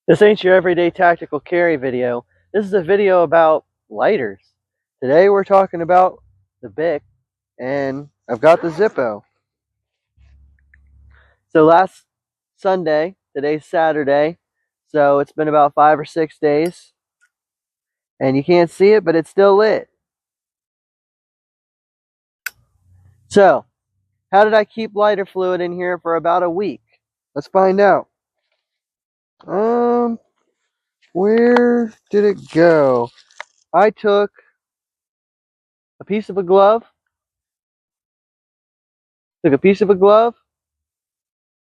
This ain't your everyday tactical carry video. This is a video about lighters. Today we're talking about the Bic, and I've got the Zippo. So last Sunday, today's Saturday, so it's been about 5 or 6 days, and you can't see it, but it's still lit. So, how did I keep lighter fluid in here for about a week? Let's find out. Where did it go? I took a piece of a glove,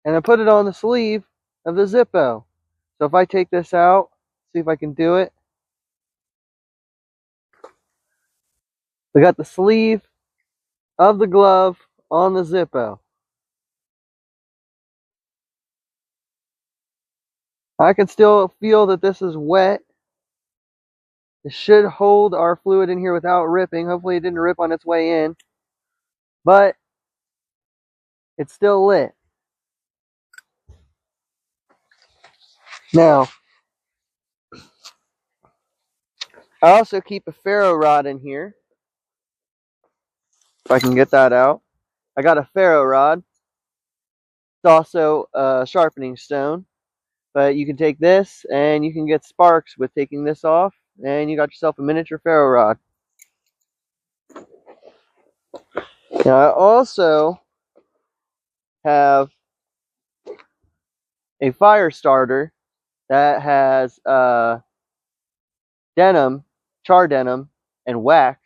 and I put it on the sleeve of the Zippo. So if I take this out, see if I can do it. We got the sleeve of the glove on the Zippo. I can still feel that this is wet. It should hold our fluid in here without ripping. Hopefully it didn't rip on its way in. But it's still lit. Now, I also keep a ferro rod in here. If I can get that out. I got a ferro rod. It's also a sharpening stone. But you can take this and you can get sparks with taking this off. And you got yourself a miniature ferro rod. Now I also have a fire starter that has denim, char denim, and wax.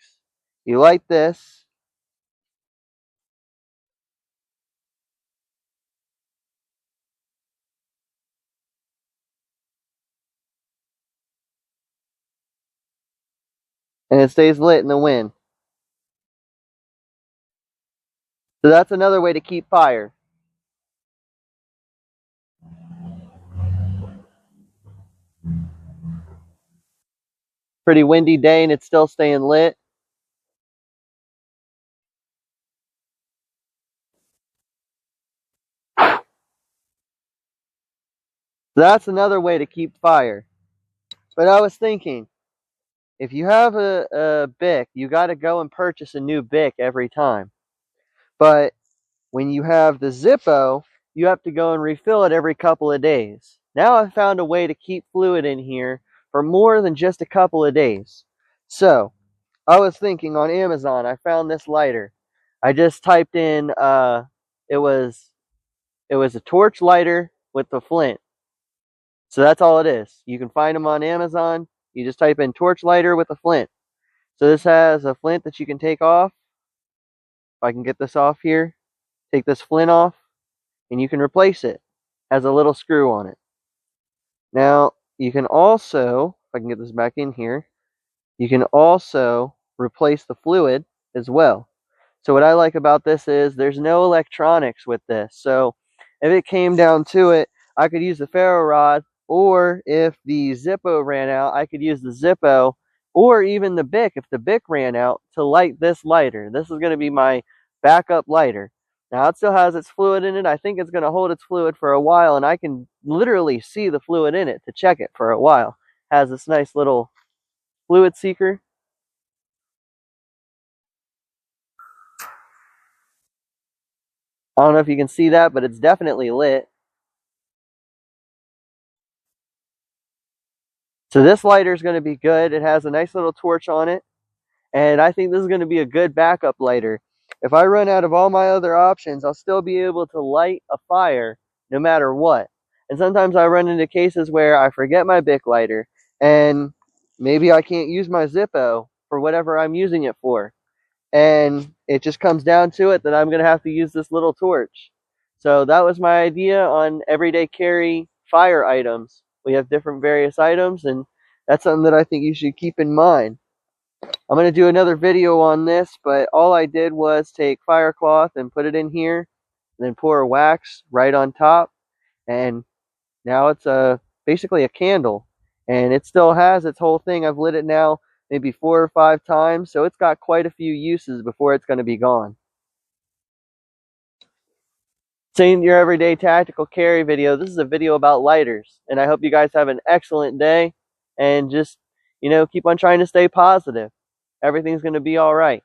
You light this, and it stays lit in the wind. So that's another way to keep fire. Pretty windy day and it's still staying lit. So that's another way to keep fire. But I was thinking, if you have a Bic, you got to go and purchase a new Bic every time. But when you have the Zippo, you have to go and refill it every couple of days. Now I've found a way to keep fluid in here for more than just a couple of days. So, I was thinking on Amazon, I found this lighter. I just typed in, it was a torch lighter with the flint. So that's all it is. You can find them on Amazon. You just type in torch lighter with a flint. So this has a flint that you can take off. If I can get this off here, take this flint off, and you can replace it. It has a little screw on it. Now, you can also, if I can get this back in here, you can also replace the fluid as well. So what I like about this is there's no electronics with this. So if it came down to it, I could use the ferro rod, or if the Zippo ran out, I could use the Zippo, or even the Bic if the Bic ran out, to light this lighter. This is going to be my backup lighter. Now it still has its fluid in it. I think it's going to hold its fluid for a while, and I can literally see the fluid in it to check it for a while. It has this nice little fluid seeker. I don't know if you can see that, but it's definitely lit. So this lighter is going to be good. It has a nice little torch on it. And I think this is going to be a good backup lighter. If I run out of all my other options, I'll still be able to light a fire no matter what. And sometimes I run into cases where I forget my Bic lighter, and maybe I can't use my Zippo for whatever I'm using it for. And it just comes down to it that I'm going to have to use this little torch. So that was my idea on everyday carry fire items. We have different various items, and that's something that I think you should keep in mind. I'm going to do another video on this, but all I did was take fire cloth and put it in here, and then pour wax right on top, and now it's basically a candle, and it still has its whole thing. I've lit it now maybe 4 or 5 times, so it's got quite a few uses before it's going to be gone. Seeing your everyday tactical carry video. This is a video about lighters, and I hope you guys have an excellent day, and just, keep on trying to stay positive. Everything's going to be all right.